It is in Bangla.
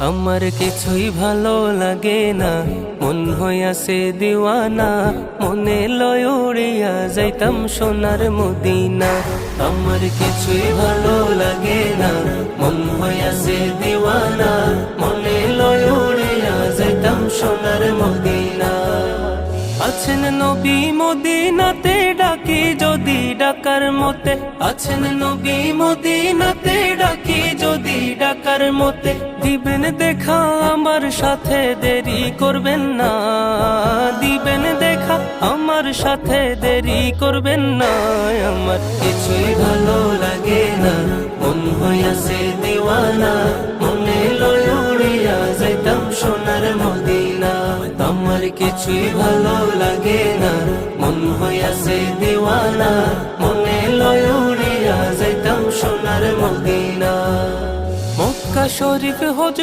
আমার কিছুই ভালো লাগে না, মন হইয়াছে দিওয়ানা, মনে লয় উড়িয়া যাইতাম সোনার মদিনা। আমার কিছুই ভালো লাগে না, মন হইয়াছে দিওয়ানা, মনে লয় উড়িয়া যাইতাম সোনার মদিনা। আছেন নবী মদিনাতে, ডাকি যদি ডাকার মতে, আছেন নবী মদিনাতে, ডাকি যদি ডাকার মতে, দিবেন দেখা আমার সাথে, দেরি করবেন না, দিবেন দেখা আমার সাথে, দেরি করবেন না। আমার কিছুই ভালো লাগে না, মন হইয়াছে দিওয়ানা, মনে লয় উড়িয়া যাইতাম সোনার মদিনা। আমার কিছুই ভালো লাগে না, মন হইয়াছে দিওয়ানা, মনে লয় উড়িয়া যাইতাম সোনার মদিনা। মক্কা শরীফ হজ